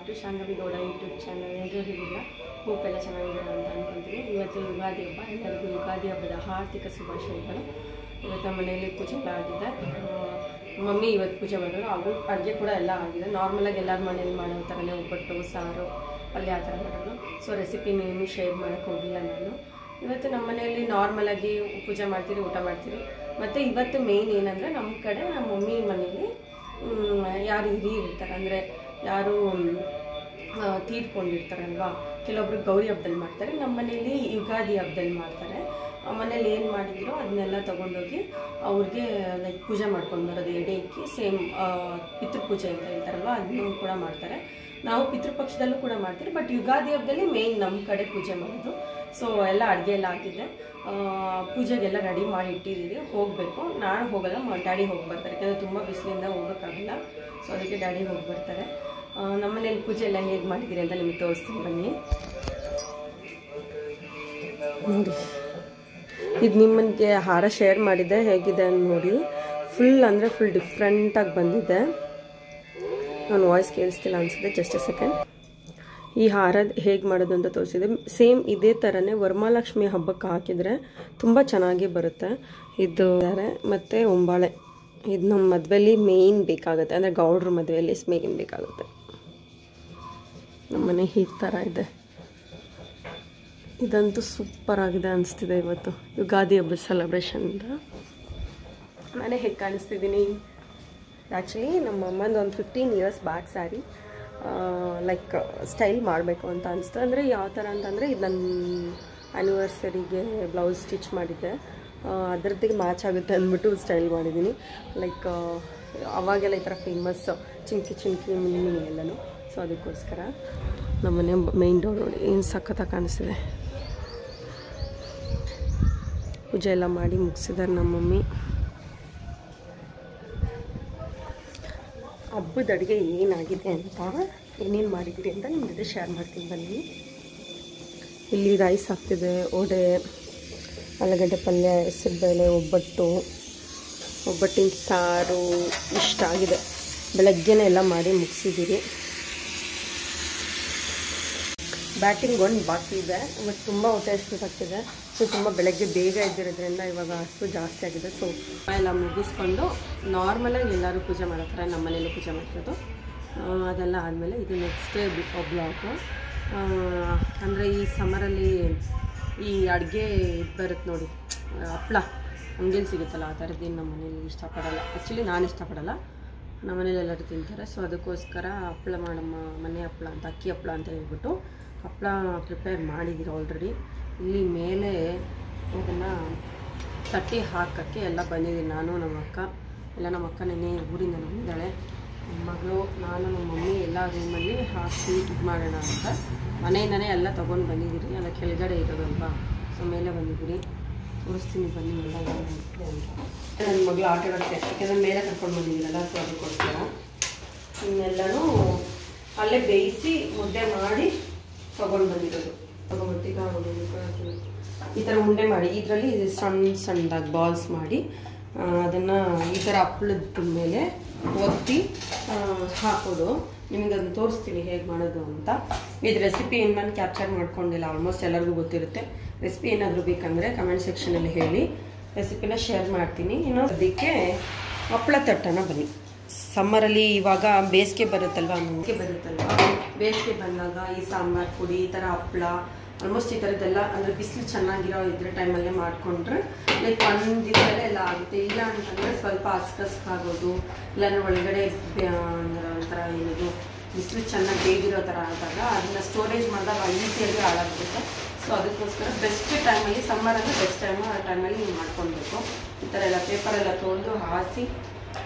Back to Shanghavi Gowda YouTube channel. ಎಲ್ಲರೂ ಹೇಗಿಲ್ಲ, ಹೋಪೆಲ್ಲ ಚೆನ್ನಾಗಿದ್ದಾರೆ ಅಂತ ಅಂದ್ಕೊಳ್ತೀನಿ. ಇವತ್ತು ಯುಗಾದಿ ಹಬ್ಬ, ಎಲ್ಲರಿಗೂ ಯುಗಾದಿ ಹಬ್ಬದ ಆರ್ಥಿಕ ಶುಭಾಶಯಗಳು. ಇವತ್ತು ನಮ್ಮ ಮನೆಯಲ್ಲಿ ಪೂಜೆ ಎಲ್ಲ ಆಗಿದೆ. ಮಮ್ಮಿ ಇವತ್ತು ಪೂಜೆ ಮಾಡೋರು, ಹಾಗೂ ಅಡುಗೆ ಕೂಡ ಎಲ್ಲ ಆಗಿದೆ. ನಾರ್ಮಲಾಗಿ ಎಲ್ಲರ ಮನೇಲಿ ಮಾಡೋ ಥರನೇ ಒಬ್ಬಟ್ಟು, ಸಾರು, ಪಲ್ಯ ಆ ಥರ ಮಾಡೋದು. ಸೊ ರೆಸಿಪಿನೇನು ಶೇರ್ ಮಾಡೋಕ್ಕೆ ಹೋಗಿಲ್ಲ ನಾನು. ಇವತ್ತು ನಮ್ಮ ಮನೆಯಲ್ಲಿ ನಾರ್ಮಲಾಗಿ ಪೂಜೆ ಮಾಡ್ತೀರಿ, ಊಟ ಮಾಡ್ತೀರಿ. ಮತ್ತು ಇವತ್ತು ಮೇಯ್ನ್ ಏನಂದರೆ ನಮ್ಮ ಕಡೆ ನಮ್ಮ ಮಮ್ಮಿ ಮನೇಲಿ ಯಾರು ಹಿರಿಯರು ಇರ್ತಾರೆ, ಅಂದರೆ ಯಾರು ತೀರ್ಕೊಂಡಿರ್ತಾರಲ್ವ, ಕೆಲವೊಬ್ರು ಗೌರಿ ಹಬ್ಬದಲ್ಲಿ ಮಾಡ್ತಾರೆ, ನಮ್ಮ ಮನೇಲಿ ಯುಗಾದಿ ಹಬ್ಬದಲ್ಲಿ ಮಾಡ್ತಾರೆ. ಮನೇಲಿ ಏನು ಮಾಡಿದ್ರು ಅದನ್ನೆಲ್ಲ ತೊಗೊಂಡೋಗಿ ಅವ್ರಿಗೆ ಲೈಕ್ ಪೂಜೆ ಮಾಡ್ಕೊಂಡು ಬರೋದು, ಎಡೆ ಇಕ್ಕಿ ಸೇಮ್ ಪಿತೃಪೂಜೆ ಅಂತ ಹೇಳ್ತಾರಲ್ವ ಅದನ್ನು ಕೂಡ ಮಾಡ್ತಾರೆ. ನಾವು ಪಿತೃಪಕ್ಷದಲ್ಲೂ ಕೂಡ ಮಾಡ್ತೀವಿ, ಬಟ್ ಯುಗಾದಿ ಹಬ್ಬದಲ್ಲಿ ಮೇಯ್ನ್ ನಮ್ಮ ಕಡೆ ಪೂಜೆ ಮಾಡೋದು. ಸೊ ಎಲ್ಲ ಅಡುಗೆ ಎಲ್ಲ ಆಗಿದೆ, ಪೂಜೆಗೆಲ್ಲ ರೆಡಿ ಮಾಡಿ ಇಟ್ಟಿದ್ದೀವಿ. ಹೋಗಬೇಕು, ನಾನು ಹೋಗಲ್ಲ, ಡ್ಯಾಡಿ ಹೋಗಿ ಬರ್ತಾರೆ, ಯಾಕಂದರೆ ತುಂಬ ಬಿಸಿಲಿಂದ ಹೋಗೋಕ್ಕಾಗಲ್ಲ. ಸೊ ಅದಕ್ಕೆ ಡ್ಯಾಡಿ ಹೋಗಿ ಬರ್ತಾರೆ. ನಮ್ಮನೇಲಿ ಪೂಜೆ ಎಲ್ಲ ಹೇಗೆ ಮಾಡಿದ್ದೀರಿ ಅಂತ ನಿಮಗೆ ತೋರಿಸ್ತೀನಿ ಬನ್ನಿ. ನೋಡಿ, ಇದು ನಿಮ್ಮನಿಗೆ ಹಾರ ಶೇರ್ ಮಾಡಿದ್ದೆ, ಹೇಗಿದೆ ಅಂತ ನೋಡಿ. ಫುಲ್ ಅಂದರೆ ಫುಲ್ ಡಿಫ್ರೆಂಟಾಗಿ ಬಂದಿದೆ. ನಾನು ವಾಯ್ಸ್ ಕೇಳಿಸ್ತಿಲ್ಲ ಅನಿಸುತ್ತೆ, ಜಸ್ಟ್ ಎ ಸೆಕೆಂಡ್. ಈ ಹಾರ ಹೇಗೆ ಮಾಡೋದು ಅಂತ ತೋರಿಸಿದೆ. ಸೇಮ್ ಇದೇ ಥರನೇ ವರಮಹಾಲಕ್ಷ್ಮಿ ಹಬ್ಬಕ್ಕೆ ಹಾಕಿದರೆ ತುಂಬ ಚೆನ್ನಾಗಿ ಬರುತ್ತೆ. ಇದು ಮತ್ತು ಒಂಬಾಳೆ, ಇದು ನಮ್ಮ ಮದುವೆಯಲ್ಲಿ ಮೇಯ್ನ್ ಬೇಕಾಗುತ್ತೆ, ಅಂದರೆ ಗೌಡ್ರ ಮದುವೆಯಲ್ಲಿ ಮೇಯ್ನ್ ಬೇಕಾಗುತ್ತೆ. ನಮ್ಮನೆ ಈ ಥರ ಇದೆ. ಇದಂತೂ ಸೂಪರ್ ಆಗಿದೆ ಅನಿಸ್ತಿದೆ ಇವತ್ತು ಯುಗಾದಿ ಹಬ್ಬದ ಸೆಲೆಬ್ರೇಷನ್ದ. ನಾನೇ ಹೇಗೆ ಕಾಣಿಸ್ತಿದ್ದೀನಿ, ಆ್ಯಕ್ಚುಲಿ ನಮ್ಮ ಅಮ್ಮಂದು ಒಂದು 15 years back sari like style ಮಾಡಬೇಕು ಅಂತ ಅನಿಸ್ತು. ಅಂದರೆ ಯಾವ ಥರ ಅಂತಂದರೆ ಇದು ನನ್ನ ಆ್ಯನಿವರ್ಸರಿಗೆ ಬ್ಲೌಸ್ ಸ್ಟಿಚ್ ಮಾಡಿದ್ದೆ, ಅದರದ್ದಿಗೆ ಮ್ಯಾಚ್ ಆಗುತ್ತೆ ಅಂದ್ಬಿಟ್ಟು ಸ್ಟೈಲ್ ಮಾಡಿದ್ದೀನಿ. ಲೈಕ್ ಅವಾಗೆಲ್ಲ ಈ ಥರ ಫೇಮಸ್ ಚಿಂಕಿ ಚಿಂಕಿ ಮಿನಿ ಎಲ್ಲನೂ. ಸೊ ಅದಕ್ಕೋಸ್ಕರ ನಮ್ಮನೆ ಮೇನ್ ಡೋರ್ ನೋಡಿ ಏನು ಸಖತ್ತಾಗಿ ಕಾಣಿಸ್ತಿದೆ. ಪೂಜೆ ಎಲ್ಲ ಮಾಡಿ ಮುಗಿಸಿದ್ದಾರೆ ನಮ್ಮ ಮಮ್ಮಿ. ಹಬ್ಬದ ಅಡುಗೆ ಏನಾಗಿದೆ ಅಂತ, ಏನೇನು ಮಾಡಿದ್ದೀರಿ ಅಂತ ನಿಮ್ಮ ಜೊತೆ ಶೇರ್ ಮಾಡ್ತೀನಿ ಬನ್ನಿ. ಇಲ್ಲಿ ರೈಸ್ ಆಗ್ತಿದೆ, ವಡೆ, ಆಲೂಗಡ್ಡೆ ಪಲ್ಯ, ಹೆಸರುಬೇಳೆ, ಒಬ್ಬಟ್ಟಿನ ಸಾರು ಇಷ್ಟ ಆಗಿದೆ. ಬೆಳಗ್ಗೆನೇ ಎಲ್ಲ ಮಾಡಿ ಮುಗಿಸಿದ್ದೀರಿ. ಬ್ಯಾಟಿಂಗ್ ಒಂದು ಬಾಕಿ ಇದೆ, ಇವತ್ತು ತುಂಬ ಹೊಟ್ಟೆ ಹಸಿವಾಗ್ತಿದೆ. ಸೊ ತುಂಬ ಬೆಳಗ್ಗೆ ಬೇಗ ಇದ್ದಿರೋದ್ರಿಂದ ಇವಾಗ ಹಸು ಜಾಸ್ತಿ ಆಗಿದೆ. ಸೊ ಎಲ್ಲ ಮುಗಿಸ್ಕೊಂಡು ನಾರ್ಮಲಾಗಿ ಎಲ್ಲರೂ ಪೂಜೆ ಮಾಡೋ ಥರ ನಮ್ಮ ಮನೇಲಿ ಪೂಜೆ ಮಾಡ್ತಿರೋದು. ಅದೆಲ್ಲ ಆದಮೇಲೆ ಇದು ನೆಕ್ಸ್ಟ್ ಡೇ ಬ್ಲಾಗು. ಅಂದರೆ ಈ ಸಮ್ಮರಲ್ಲಿ ಈ ಅಡುಗೆ ಬರುತ್ತೆ ನೋಡಿ, ಹಪ್ಪಳ ಹಂಗೇನು ಸಿಗುತ್ತಲ್ಲ ಆ ಥರದ್ದೇನು ನಮ್ಮ ಮನೇಲಿ ಇಷ್ಟಪಡಲ್ಲ. ಆ್ಯಕ್ಚುಲಿ ನಾನು ಇಷ್ಟಪಡಲ್ಲ, ನಮ್ಮ ಮನೇಲಿ ಎಲ್ಲರೂ ತಿಂತಾರೆ. ಸೊ ಅದಕ್ಕೋಸ್ಕರ ಹಪ್ಪಳ ಮಾಡಮ್ಮ, ಮನೆ ಹಪ್ಪಳ ಅಂತ, ಅಕ್ಕಿ ಹಪ್ಪಳ ಅಂತ ಹೇಳ್ಬಿಟ್ಟು ಹಪ್ಪಳ ಪ್ರಿಪೇರ್ ಮಾಡಿದ್ದೀರ ಆಲ್ರೆಡಿ. ಇಲ್ಲಿ ಮೇಲೆ ಅದನ್ನು ತಟ್ಟೆ ಹಾಕೋಕ್ಕೆ ಎಲ್ಲ ಬಂದಿದ್ದೀನಿ ನಾನು, ನಮ್ಮ ಅಕ್ಕ ಎಲ್ಲ. ನಮ್ಮ ಅಕ್ಕ ನೆನ್ನೆ ಊರಿಂದ ಬಂದಿದ್ದಾಳೆ, ನಮ್ಮ ಮಗಳು, ನಾನು, ನಮ್ಮ ಮಮ್ಮಿ ಎಲ್ಲ ರೂಮಲ್ಲಿ ಹಾಕಿ ಇದು ಮಾಡೋಣ ಅಂತ ಮನೆಯಿಂದನೇ ಎಲ್ಲ ತೊಗೊಂಡು ಬಂದಿದ್ದೀರಿ. ಎಲ್ಲ ಕೆಳಗಡೆ ಇರೋದಲ್ವಾ, ಸೊ ಮೇಲೆ ಬಂದಿದ್ದೀರಿ. ತೋರಿಸ್ತೀನಿ ಬನ್ನಿ ಎಲ್ಲ ಏನಾಗುತ್ತೆ ಅಂತ. ನನ್ನ ಮಗಳು ಆಟ ಆಡೋಕ್ಕೆ, ಯಾಕೆಂದರೆ ಮೇಲೆ ಕರ್ಕೊಂಡು ಬಂದಿದ್ದೀರಲ್ಲ, ಸೊ ಅದಕ್ಕೋಸ್ಕರ ಇನ್ನೆಲ್ಲನೂ ಅಲ್ಲೇ ಬೇಯಿಸಿ ಮುದ್ದೆ ಮಾಡಿ ತೊಗೊಂಡು ಬಂದಿರೋದು. ತೊಗೊಂಡ್ಬಿಟ್ಟು ಈ ಥರ ಉಂಡೆ ಮಾಡಿ ಇದರಲ್ಲಿ ಸಣ್ಣದಾಗಿ ಬಾಲ್ಸ್ ಮಾಡಿ ಅದನ್ನು ಈ ಥರ ಹಪ್ಪಳದ ಮೇಲೆ ಒತ್ತಿ ಹಾಕೋದು. ನಿಮಗೆ ಅದನ್ನು ತೋರಿಸ್ತೀನಿ ಹೇಗೆ ಮಾಡೋದು ಅಂತ. ಇದು ರೆಸಿಪಿ ಏನು ನಾನು ಕ್ಯಾಪ್ಚರ್ ಮಾಡ್ಕೊಂಡಿಲ್ಲ, ಆಲ್ಮೋಸ್ಟ್ ಎಲ್ಲರಿಗೂ ಗೊತ್ತಿರುತ್ತೆ. ರೆಸಿಪಿ ಏನಾದರೂ ಬೇಕಂದರೆ ಕಮೆಂಟ್ ಸೆಕ್ಷನಲ್ಲಿ ಹೇಳಿ, ರೆಸಿಪಿನ ಶೇರ್ ಮಾಡ್ತೀನಿ. ಇನ್ನು ಅದಕ್ಕೆ ಹಪ್ಪಳ ತಟ್ಟೋಣ ಬನ್ನಿ. ಸಮ್ಮರಲ್ಲಿ ಇವಾಗ ಬೇಸಿಗೆ ಬರುತ್ತಲ್ವ, ಬೇಸಿಗೆ ಬಂದಾಗ ಈ ಸಾಂಬಾರು ಪುಡಿ, ಈ ಥರ ಹಪ್ಪಳ, ಆಲ್ಮೋಸ್ಟ್ ಈ ಥರದ್ದೆಲ್ಲ, ಅಂದರೆ ಬಿಸಿಲು ಚೆನ್ನಾಗಿರೋ ಇದ್ರೆ ಟೈಮಲ್ಲೇ ಮಾಡಿಕೊಂಡ್ರೆ ಲೈಕ್ ಒಂದು ದಿನದಲ್ಲೇ ಎಲ್ಲ ಆಗುತ್ತೆ. ಇಲ್ಲ ಅಂತಂದರೆ ಸ್ವಲ್ಪ ಹಸ್ಕಸ್ಕಾಗೋದು, ಇಲ್ಲಾಂದರೆ ಒಳಗಡೆ ಒಂಥರ ಏನದು ಬಿಸಿಲು ಚೆನ್ನಾಗಿ ಬೇಗಿರೋ ಥರ ಆದಾಗ ಅದನ್ನು ಸ್ಟೋರೇಜ್ ಮಾಡಿದಾಗ ಈಸಿಯಾಗಿ ಹಾಳಾಗುತ್ತೆ. ಸೊ ಅದಕ್ಕೋಸ್ಕರ ಬೆಸ್ಟ್ ಟೈಮಲ್ಲಿ, ಸಮ್ಮರ್ ಅಂದರೆ ಬೆಸ್ಟ್ ಟೈಮು, ಆ ಟೈಮಲ್ಲಿ ನೀವು ಮಾಡ್ಕೊಳ್ಬೇಕು. ಈ ಥರ ಎಲ್ಲ ಪೇಪರೆಲ್ಲ ತೊಳೆದು ಹಾಸಿ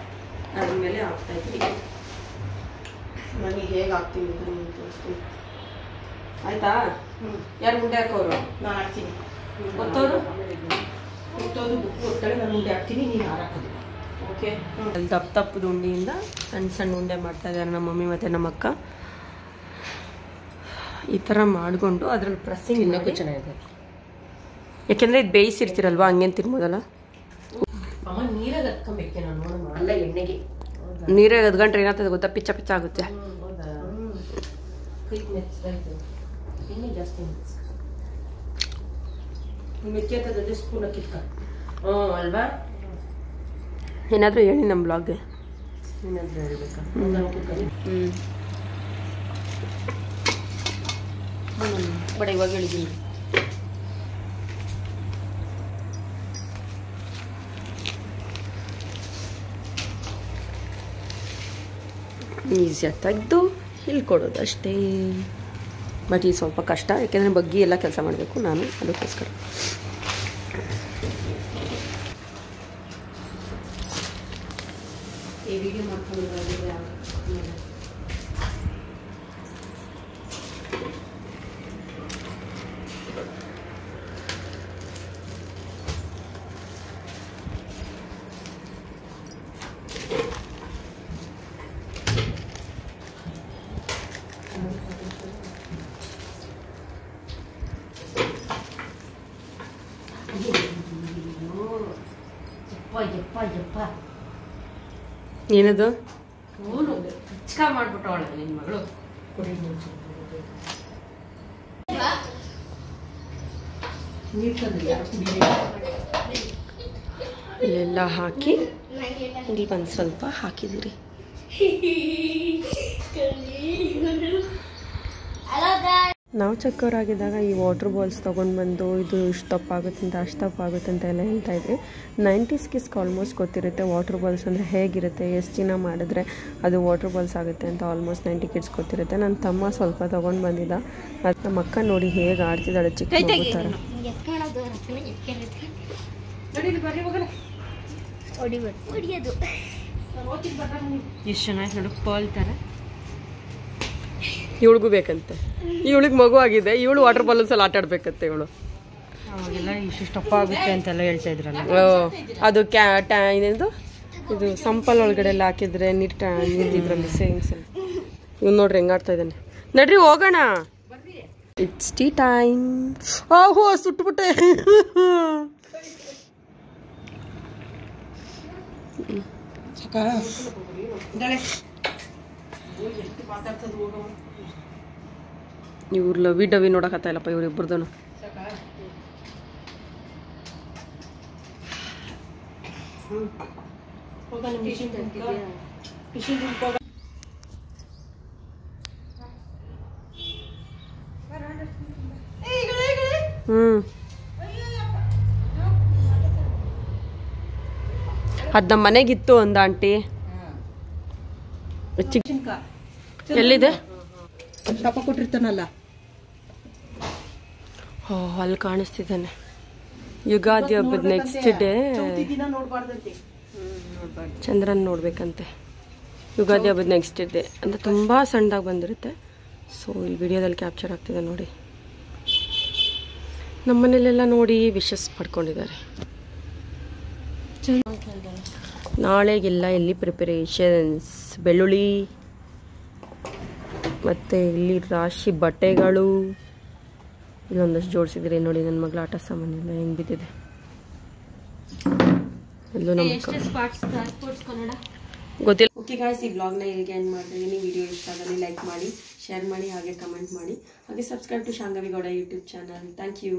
ಅದ್ಮೇಲೆ ಹಾಕ್ತಾಯಿದ್ವಿ. ನನಗೆ ಹೇಗೆ ಹಾಕ್ತೀನಿ ಅಂತ ನಿಮಗೆ ತೋರಿಸ್ತೀನಿ, ಆಯಿತಾ? ಯಾರು ಉಂಡೆ ಹಾಕೋರು? ನಾನು ಹಾಕ್ತೀನಿ. ಗೊತ್ತವರು ಬುಕ್ ಕೊಡ್ತಾಳೆ, ನಾನು ಉಂಡೆ ಹಾಕ್ತೀನಿ, ನೀನು ಹಾರ ಹಾಕೋದು. ಓಕೆ. ಅಲ್ಲಿ ದಪ್ಪದ ಉಂಡೆಯಿಂದ ಸಣ್ಣ ಉಂಡೆ ಮಾಡ್ತಾಯಿದ್ದಾರೆ ನಮ್ಮ ಮಮ್ಮಿ ಮತ್ತು ನಮ್ಮ ಅಕ್ಕ. ಈ ಥರ ಮಾಡಿಕೊಂಡು ಅದ್ರಲ್ಲಿ ಪ್ರೆಸ್ಸಿಂಗ್ ಇನ್ನೂ ಚೆನ್ನಾಗಿದೆ, ಯಾಕೆಂದರೆ ಇದು ಬೇಯಿಸಿರ್ತೀರಲ್ವ, ಹಂಗೇನು ತಿನ್ಬೋದಲ್ಲ. ನೀರಾಗ ಹತ್ಕೊಬೇಕು ನಾನು, ನೋಡೋಣ. ಅಲ್ಲ ಎಣ್ಣೆಗೆ ನೀರಾಗ 10 ಗಂಟೆ ಏನಾಗ್ತದೆ ಗೊತ್ತಾ, ಪಿಚ್ಚ ಆಗುತ್ತೆ. ಕೈ ಮೆಚ್ಚಾಯ್ತು ಇನ್ನೂ ಜಾಸ್ತಿ ಮೆಚ್ಚೈತದಂದ್ರೆ ಸ್ಪೂನ್ ಕಿತ್ಕ ಅಲ್ವಾ ಏನಾದರೂ ಹೇಳಿ ನಮ್ಮ ಬ್ಲಾಗ್ಗೆ ಏನಾದರೂ ಹೇಳ್ಬೇಕಾ ಬಡ ಇವಾಗ ಹೇಳಿದ್ದೀನಿ ಈಸಿಯಾಗಿ ತೆಗೆದು ಇಲ್ಲಿ ಕೊಡೋದು ಅಷ್ಟೇ ಬಟ್ ಇದು ಸ್ವಲ್ಪ ಕಷ್ಟ ಯಾಕೆಂದರೆ ಬಗ್ಗಿ ಎಲ್ಲ ಕೆಲಸ ಮಾಡಬೇಕು ನಾನು ಅದಕ್ಕೋಸ್ಕರ ಈ ವಿಡಿಯೋ ಮಾಡ್ಕೊಂಡಿದ್ದಾರೆ ಏನದು ಚಿಕ್ಕ ಮಾಡ್ಬಿಟ್ಟವಳ ನಿನ್ನ ಮಗಳು ಇಲ್ಲೆಲ್ಲ ಹಾಕಿ ಇಲ್ಲಿ ಒಂದು ಸ್ವಲ್ಪ ಹಾಕಿದಿರಿ ನಾವು ಚಿಕ್ಕವರಾಗಿದ್ದಾಗ ಈ ವಾಟರ್ ಬಾಲ್ಸ್ ತೊಗೊಂಡು ಬಂದು ಇದು ಇಷ್ಟು ದಪ್ಪ ಆಗುತ್ತೆ ಅಂತ ಅಷ್ಟು ದಪ್ಪ ಆಗುತ್ತೆ ಅಂತ ಎಲ್ಲ ಹೇಳ್ತಾ ಇದ್ರಿ 90s ಕಿಸ್ಗೆ ಆಲ್ಮೋಸ್ಟ್ ಗೊತ್ತಿರುತ್ತೆ ವಾಟರ್ ಬಾಲ್ಸ್ ಅಂದರೆ ಹೇಗಿರುತ್ತೆ ಎಷ್ಟು ದಿನ ಮಾಡಿದ್ರೆ ಅದು ವಾಟರ್ ಬಾಲ್ಸ್ ಆಗುತ್ತೆ ಅಂತ ಆಲ್ಮೋಸ್ಟ್ 90 ಕಿಡ್ಸ್ ಗೊತ್ತಿರುತ್ತೆ ನನ್ನ ತಮ್ಮ ಸ್ವಲ್ಪ ತೊಗೊಂಡು ಬಂದಿದ್ದ ಅದು ನಮ್ಮ ಅಕ್ಕ ನೋಡಿ ಹೇಗೆ ಆಡ್ತಿದ್ದಾಳೆ ಚಿಕ್ಕ ಥರ ಎಷ್ಟು ಚೆನ್ನಾಗಿ ನೋಡು ಪರ್ಲ್ ಥರ ಇವಳಿಗೂ ಬೇಕಂತೆ ಇವಳಿಗೆ ಮಗು ಆಗಿದೆ ಇವಳು ವಾಟರ್ ಬಾಲ್ಸಲ್ಲಿ ಆಟ ಆಡ್ಬೇಕಂತೆ ಇವಳು ಅವಾಗೆಲ್ಲ ಇಷ್ಟಪ್ಪ ಆಗುತ್ತೆ ಅಂತೆಲ್ಲ ಹೇಳ್ತಾ ಇದ್ರಲ್ಲ ಅದು ಇದೇನು ಇದು ಸಂಪಲ್ ಒಳಗಡೆ ಎಲ್ಲ ಹಾಕಿದ್ರೆ ನೀರ್ತಿದ್ರಲ್ಲಿ ಸೇವಿಂಗ್ಸಲ್ಲಿ ಇವ್ ನೋಡ್ರಿ ಹೆಂಗೆ ಆಡ್ತಾ ಇದ್ದಾನೆ ನಡ್ರಿ ಹೋಗೋಣ ಇಟ್ಸ್ ಟೀ ಟೈಮ್ ಹೋ ಸುಟ್ಬಿಟ್ಟೆ ಇವ್ರು ಲವಿ ಡವಿ ನೋಡಕತ್ತ ಇಲ್ಲಪ್ಪ ಇವ್ರಿಬ್ರದನು ಅದ್ ನಮ್ಮ ಮನೆಗಿತ್ತು ಒಂದು ಆಂಟಿ ಎಲ್ಲಿದೆ ಕೊಟ್ಟಿರ್ತಾನಲ್ಲ ಅಲ್ಲಿ ಕಾಣಿಸ್ತಿದ್ದಾನೆ ಯುಗಾದಿ ಹಬ್ಬದ ನೆಕ್ಸ್ಟ್ ಡೇ ಚಂದ್ರನ್ ನೋಡ್ಬೇಕಂತೆ ಯುಗಾದಿ ಹಬ್ಬದ ನೆಕ್ಸ್ಟ್ ಡೇ ಅಂದರೆ ತುಂಬ ಸಣ್ಣದಾಗಿ ಬಂದಿರುತ್ತೆ ಸೊ ಇಲ್ಲಿ ವಿಡಿಯೋದಲ್ಲಿ ಕ್ಯಾಪ್ಚರ್ ಆಗ್ತಿದೆ ನೋಡಿ ನಮ್ಮನೇಲೆಲ್ಲ ನೋಡಿ ವಿಶಸ್ ಪಡ್ಕೊಂಡಿದ್ದಾರೆ ನಾಳೆಗೆಲ್ಲ ಇಲ್ಲಿ ಪ್ರಿಪರೇಷನ್ಸ್ ಬೆಳ್ಳುಳ್ಳಿ ಮತ್ತು ಇಲ್ಲಿ ರಾಶಿ ಬಟ್ಟೆಗಳು ಇಲ್ಲೊಂದಷ್ಟು ಜೋಡಿಸಿದ್ರೆ ನೋಡಿ ನನ್ನ ಮಗಳ ಆಟ ಸಾಮಾನೆಲ್ಲ ಹೆಂಗೆ ಬಿದ್ದಿದೆ ಎಲ್ಲೂ ಗೊತ್ತಿಲ್ಲ ಓಕೆ ಗಾಯ್ಸ್ ಈ ಬ್ಲಾಗ್ನ ಇಲ್ಲಿಗೆ ಎಂಡ್ ಮಾಡ್ತೀನಿ ವಿಡಿಯೋ ಇಷ್ಟ ಆದಲ್ಲಿ ಲೈಕ್ ಮಾಡಿ ಶೇರ್ ಮಾಡಿ ಹಾಗೆ ಕಮೆಂಟ್ ಮಾಡಿ ಹಾಗೆ subscribe to Shangavi Gowda YouTube channel thank you